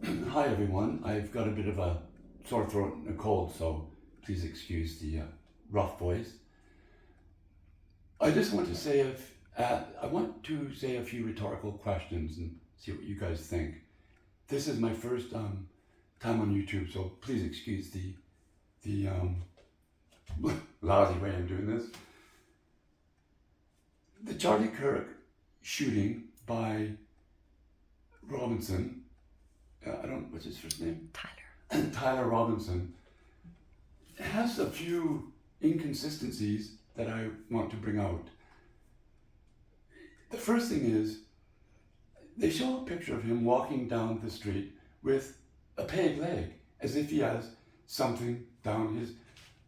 Hi everyone, I've got a bit of a sore throat and a cold, so please excuse the rough voice. I just want to say I want to say a few rhetorical questions and see what you guys think. This is my first time on YouTube, so please excuse the lousy way I'm doing this. The Charlie Kirk shooting by Robinson, what's his first name? Tyler Robinson, has a few inconsistencies that I want to bring out. The first thing is, they show a picture of him walking down the street with a peg leg, as if he has something down his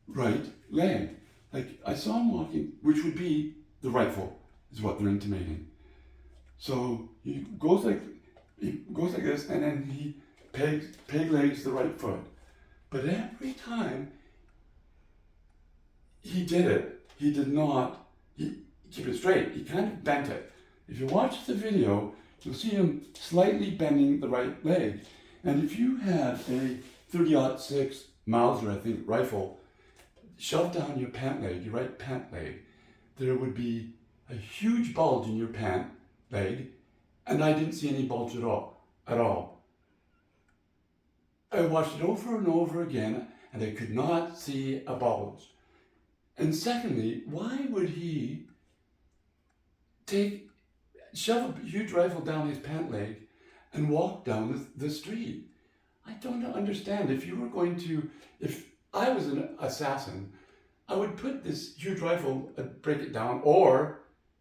right leg. Like, I saw him walking, which would be the rifle, is what they're intimating. So he goes like this, and then he peg legs the right foot. But every time he did it, he did not keep it straight. He kind of bent it. If you watch the video, you'll see him slightly bending the right leg. And if you had a 30-06 Mauser, I think, rifle shoved down your pant leg, your right pant leg, there would be a huge bulge in your pant leg, and I didn't see any bulge at all. I watched it over and over again, and I could not see a bulge. And secondly, why would he shove a huge rifle down his pant leg and walk down the street? I don't understand. If I was an assassin, I would put this huge rifle, break it down, or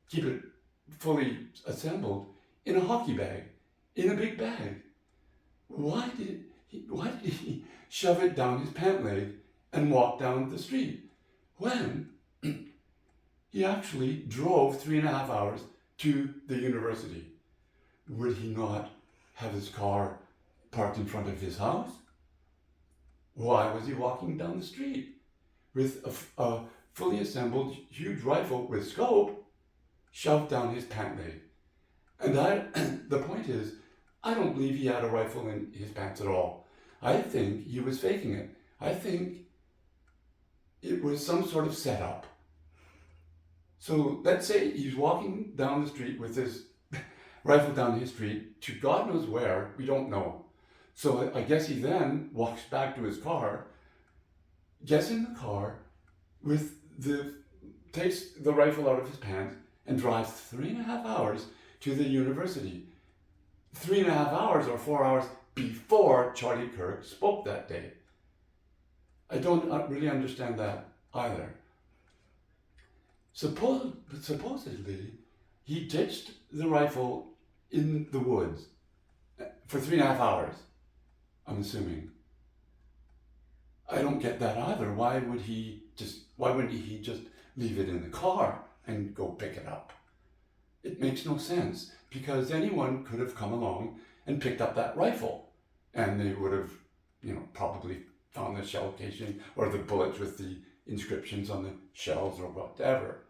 keep it fully assembled in a hockey bag, in a big bag. Why did he shove it down his pant leg and walk down the street when he actually drove 3.5 hours to the university? Would he not have his car parked in front of his house? Why was he walking down the street with a fully assembled huge rifle with scope shoved down his pant leg? And the point is, I don't believe he had a rifle in his pants at all. I think he was faking it. I think it was some sort of setup. So let's say he's walking down the street with his rifle down his street to God knows where, we don't know. So I guess he then walks back to his car, gets in the car, takes the rifle out of his pants and drives 3.5 hours to the university. 3.5 hours or 4 hours before Charlie Kirk spoke that day. I don't really understand that either. Supposedly, he ditched the rifle in the woods for 3.5 hours, I'm assuming. I don't get that either. Why wouldn't he just leave it in the car and go pick it up? It makes no sense, because anyone could have come along and picked up that rifle, and they would have, probably found the shell casing or the bullets with the inscriptions on the shells or whatever.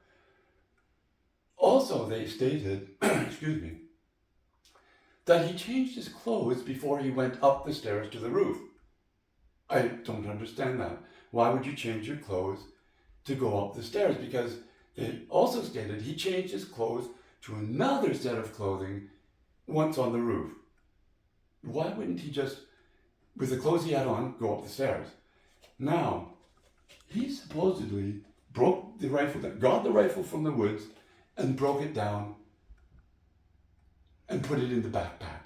Also, they stated, excuse me, that he changed his clothes before he went up the stairs to the roof. I don't understand that. Why would you change your clothes to go up the stairs? Because they also stated he changed his clothes to another set of clothing once on the roof. Why wouldn't he just, with the clothes he had on, go up the stairs? Now, he supposedly got the rifle from the woods and broke it down and put it in the backpack.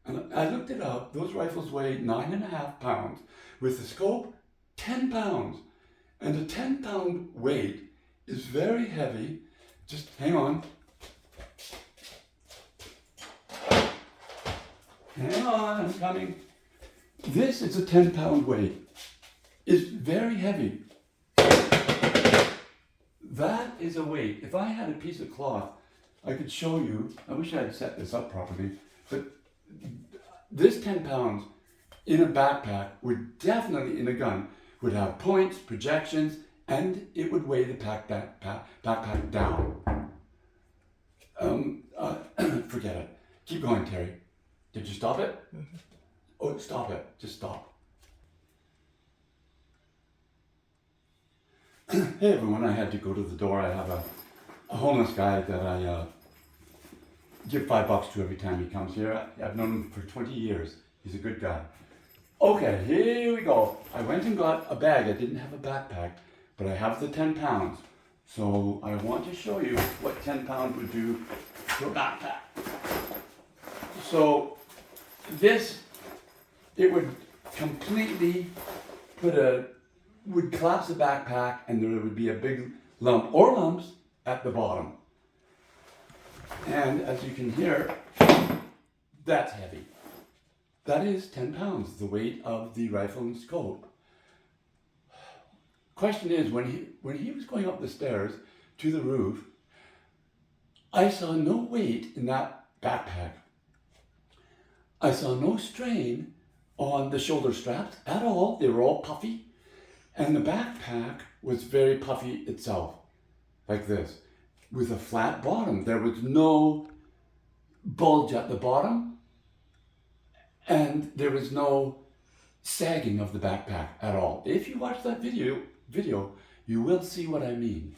And I looked it up. Those rifles weigh 9.5 pounds. With the scope, 10 pounds. And a 10-pound weight is very heavy. Just hang on. Hang on, I'm coming. This is a 10-pound weight. It's very heavy. That is a weight. If I had a piece of cloth, I could show you. I wish I had set this up properly. But this 10 pounds in a backpack would definitely, in a gun, would have points, projections, and it would weigh the backpack down. Forget it. Keep going, Terry. Did you stop it? Oh, stop it. Just stop. Hey everyone, I had to go to the door. I have a homeless guy that I give $5 to every time he comes here. I've known him for 20 years. He's a good guy. Okay, here we go. I went and got a bag. I didn't have a backpack, but I have the 10 pounds. So I want to show you what 10 pounds would do to a backpack. So this, it would completely would collapse the backpack, and there would be a big lump or lumps at the bottom. And as you can hear, that's heavy. That is 10 pounds, the weight of the rifle and scope. Question is, when he was going up the stairs to the roof, I saw no weight in that backpack. I saw no strain on the shoulder straps at all. They were all puffy. And the backpack was very puffy itself, like this, with a flat bottom. There was no bulge at the bottom, and there was no sagging of the backpack at all. If you watch that video, you will see what I mean.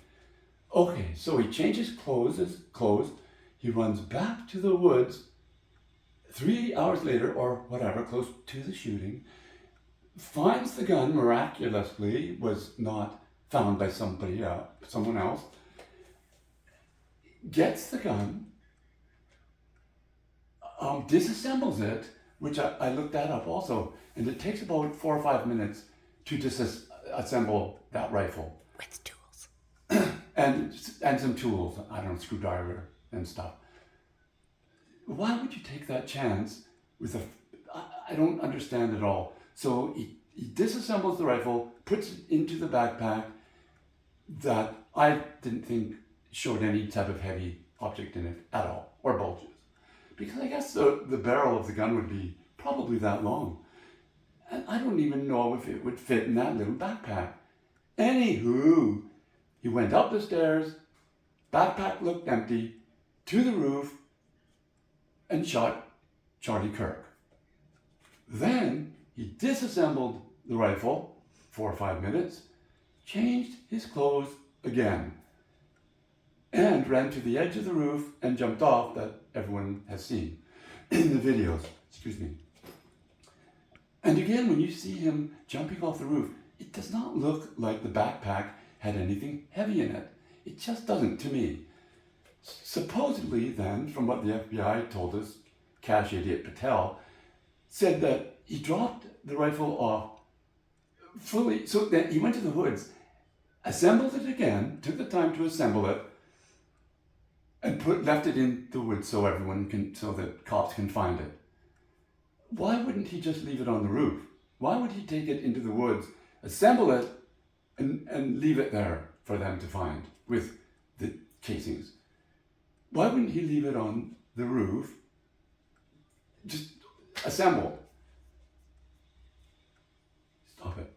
Okay, so he changes clothes, he runs back to the woods 3 hours later, or whatever, close to the shooting, finds the gun, miraculously, was not found by someone else, gets the gun, disassembles it, which I looked that up also, and it takes about 4 or 5 minutes to disassemble that rifle. With tools. and some tools, I don't know, screwdriver and stuff. Why would you take that chance with I don't understand at all. So he disassembles the rifle, puts it into the backpack that I didn't think showed any type of heavy object in it at all, or bulges. Because I guess the barrel of the gun would be probably that long. And I don't even know if it would fit in that little backpack. Anywho, he went up the stairs, backpack looked empty, to the roof, and shot Charlie Kirk. Then he disassembled the rifle 4 or 5 minutes, changed his clothes again, and ran to the edge of the roof and jumped off, that everyone has seen in the videos. Excuse me. And again, when you see him jumping off the roof, it does not look like the backpack had anything heavy in it. It just doesn't to me. Supposedly then, from what the FBI told us, Cash Idiot Patel said that he dropped the rifle off fully, so then he went to the woods, assembled it again, took the time to assemble it, and left it in the woods so that cops can find it. Why wouldn't he just leave it on the roof? Why would he take it into the woods, assemble it, and leave it there for them to find with the casings? Why wouldn't he leave it on the roof, just assembled? Stop it.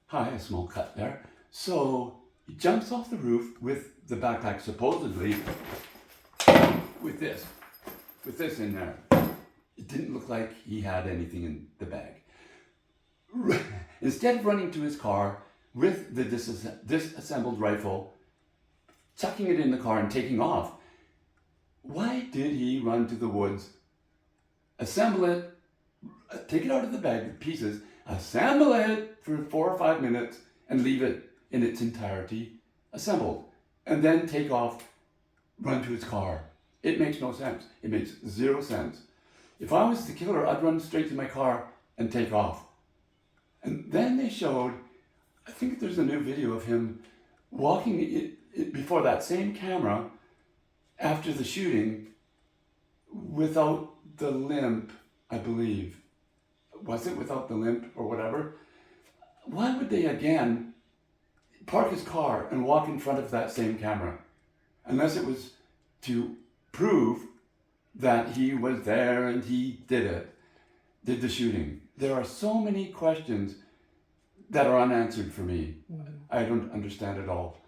Hi, a small cut there. So he jumps off the roof with the backpack supposedly with this in there. It didn't look like he had anything in the bag. Instead of running to his car with the disassembled rifle, chucking it in the car and taking off, why did he run to the woods, assemble it, take it out of the bag in pieces, assemble it for 4 or 5 minutes, and leave it in its entirety assembled, and then take off, run to his car? It makes no sense. It makes 0 sense. If I was the killer, I'd run straight to my car and take off. And then they showed, I think there's a new video of him walking before that same camera after the shooting without the limp, I believe. Was it without the limp or whatever? Why would they again park his car and walk in front of that same camera? Unless it was to prove that he was there and he did the shooting. There are so many questions that are unanswered for me. I don't understand it all.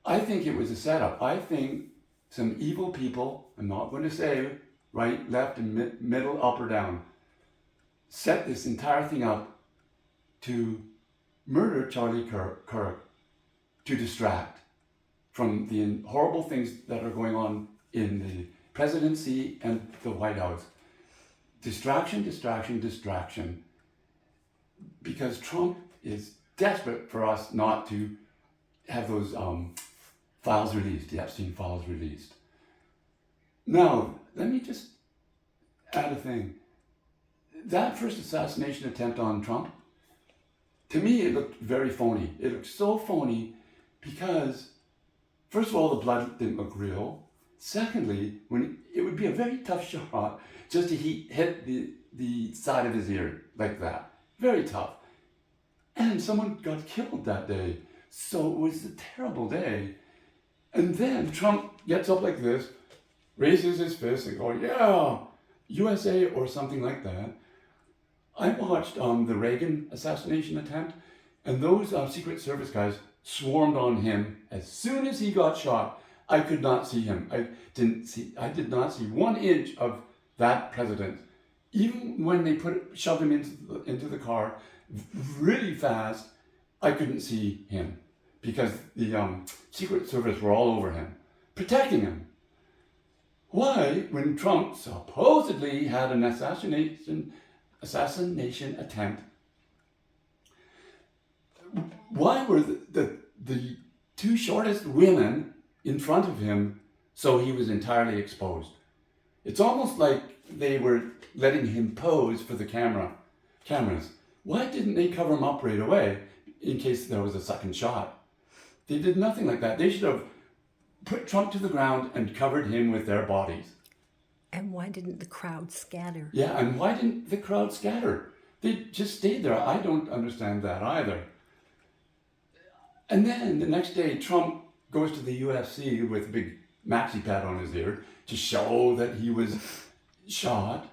I think it was a setup. I think some evil people, I'm not going to say right, left, and middle, up or down, set this entire thing up to murder Charlie Kirk, to distract from the horrible things that are going on in the presidency and the White House. Distraction, distraction, distraction. Because Trump is desperate for us not to have those files released, the Epstein files released. Now, let me just add a thing. That first assassination attempt on Trump, to me, it looked very phony. It looked so phony because, first of all, the blood didn't look real. Secondly, when it would be a very tough shot just to hit the side of his ear like that. Very tough. And someone got killed that day. So it was a terrible day. And then Trump gets up like this, raises his fist and goes, yeah, USA or something like that. I watched the Reagan assassination attempt, and those Secret Service guys swarmed on him as soon as he got shot. I could not see him. I did not see 1 inch of that president. Even when they shoved him into the car really fast, I couldn't see him because the Secret Service were all over him, protecting him. Why, when Trump supposedly had an assassination attempt, why were the two shortest women in front of him so he was entirely exposed? It's almost like they were letting him pose for the cameras. Why didn't they cover him up right away in case there was a second shot? They did nothing like that. They should have put Trump to the ground and covered him with their bodies. And why didn't the crowd scatter? Yeah, and why didn't the crowd scatter? They just stayed there. I don't understand that either. And then the next day, Trump goes to the UFC with a big maxi pad on his ear to show that he was shot.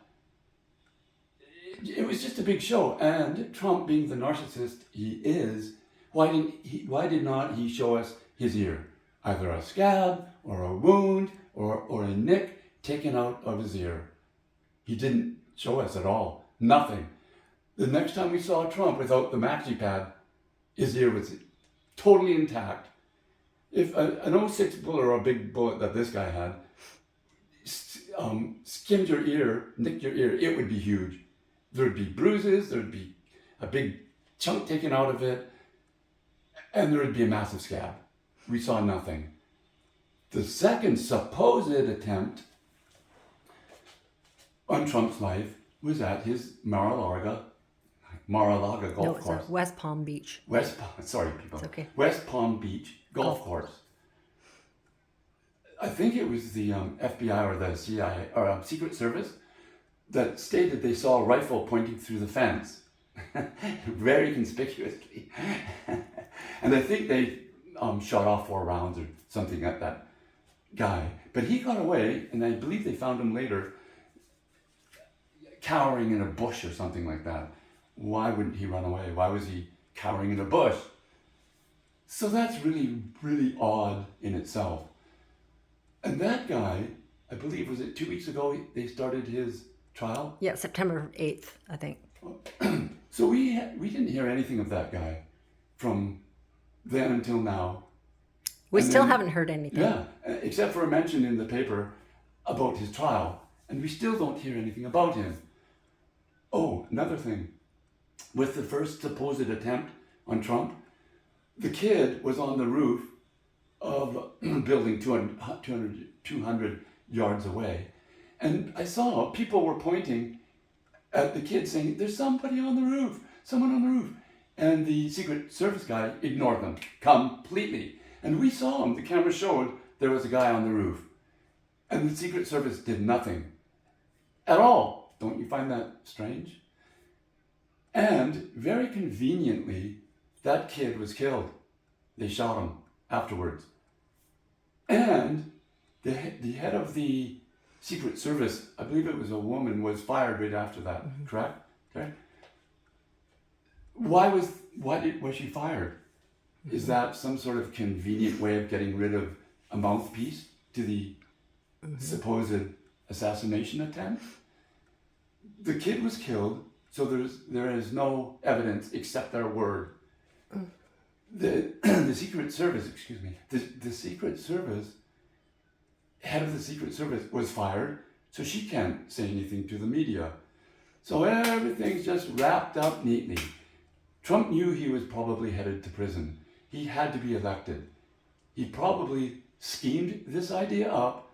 It was just a big show. And Trump, being the narcissist he is, why did not he show us his ear? Either a scab or a wound or a nick taken out of his ear. He didn't show us at all. Nothing. The next time we saw Trump without the maxi pad, his ear was totally intact. If an 06 bullet or a big bullet that this guy had skimmed your ear, nicked your ear, it would be huge. There would be bruises, there would be a big chunk taken out of it, and there would be a massive scab. We saw nothing. The second supposed attempt on Trump's life was at his Mar-a-Lago golf course. It's West Palm Beach. Sorry, people. It's okay. West Palm Beach golf course. I think it was the FBI or the CIA or Secret Service that stated they saw a rifle pointing through the fence, very conspicuously, and I think they shot off 4 rounds or something at that guy. But he got away, and I believe they found him later cowering in a bush or something like that. Why wouldn't he run away? Why was he cowering in a bush? So that's really, really odd in itself. And that guy, I believe, was it 2 weeks ago they started his trial? Yeah, September 8th, I think. So we didn't hear anything of that guy from then until now. We still haven't heard anything. Yeah, except for a mention in the paper about his trial. And we still don't hear anything about him. Oh, another thing. With the first supposed attempt on Trump, the kid was on the roof of a building 200 yards away. And I saw people were pointing at the kid saying, there's somebody on the roof, someone on the roof. And the Secret Service guy ignored them completely. And we saw him, the camera showed there was a guy on the roof. And the Secret Service did nothing at all. Don't you find that strange? And very conveniently, that kid was killed. They shot him afterwards. And the head of the Secret Service, I believe it was a woman, was fired right after that, correct? Okay. Why was she fired? Is that some sort of convenient way of getting rid of a mouthpiece to the supposed assassination attempt. The kid was killed, so there is no evidence except their word. The Secret Service, the Secret Service, head of the Secret Service was fired, so she can't say anything to the media. So everything's just wrapped up neatly. Trump knew he was probably headed to prison. He had to be elected. He probably schemed this idea up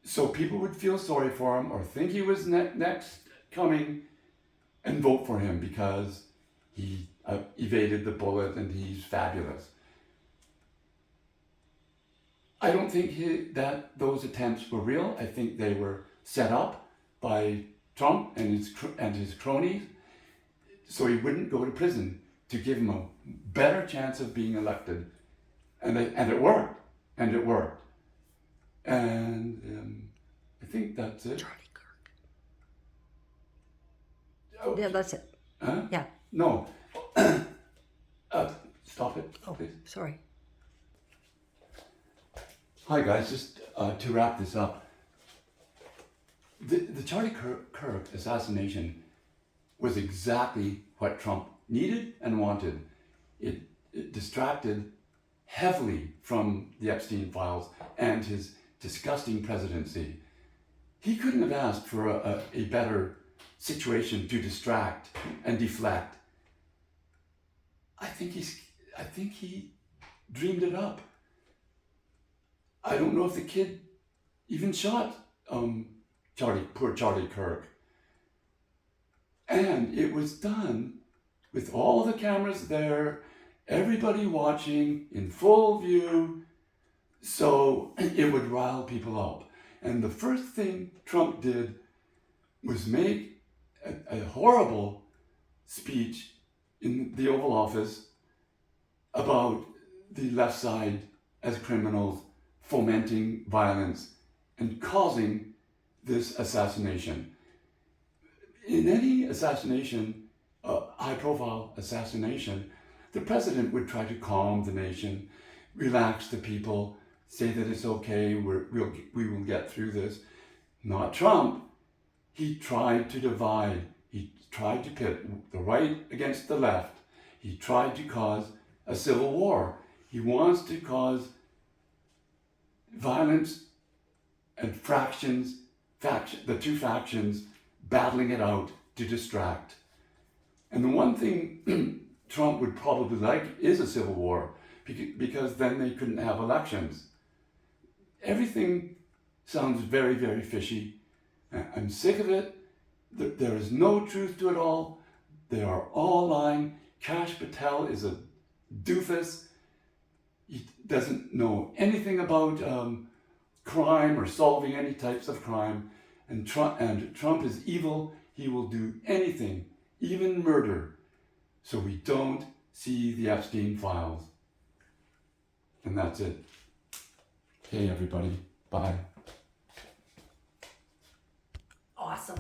so people would feel sorry for him or think he was next coming and vote for him because he evaded the bullet and he's fabulous. I don't think that those attempts were real. I think they were set up by Trump and his cronies so he wouldn't go to prison, to give him a better chance of being elected. And it worked. And it worked. And I think that's it. Charlie Kirk. Oh, Yeah, that's it. huh? Yeah. No. Stop it, Oh, please. sorry. Hi guys, just to wrap this up. The Charlie Kirk assassination was exactly what Trump needed and wanted. It distracted heavily from the Epstein files and his disgusting presidency. He couldn't have asked for a better situation to distract and deflect. I think he dreamed it up. I don't know if the kid even shot poor Charlie Kirk. And it was done with all the cameras there, everybody watching in full view, so it would rile people up. And the first thing Trump did was make a horrible speech in the Oval Office about the left side as criminals fomenting violence and causing this assassination. In any assassination, high-profile assassination, the president would try to calm the nation, relax the people, say that it's okay, we will get through this. Not Trump. He tried to divide. He tried to pit the right against the left. He tried to cause a civil war. He wants to cause violence and the two factions battling it out to distract. And the one thing Trump would probably like is a civil war, because then they couldn't have elections. Everything sounds very, very fishy. I'm sick of it. There is no truth to it all. They are all lying. Kash Patel is a doofus. He doesn't know anything about crime or solving any types of crime. And Trump is evil. He will do anything, even murder, so we don't see the Epstein files. And that's it. Hey everybody, bye. Awesome.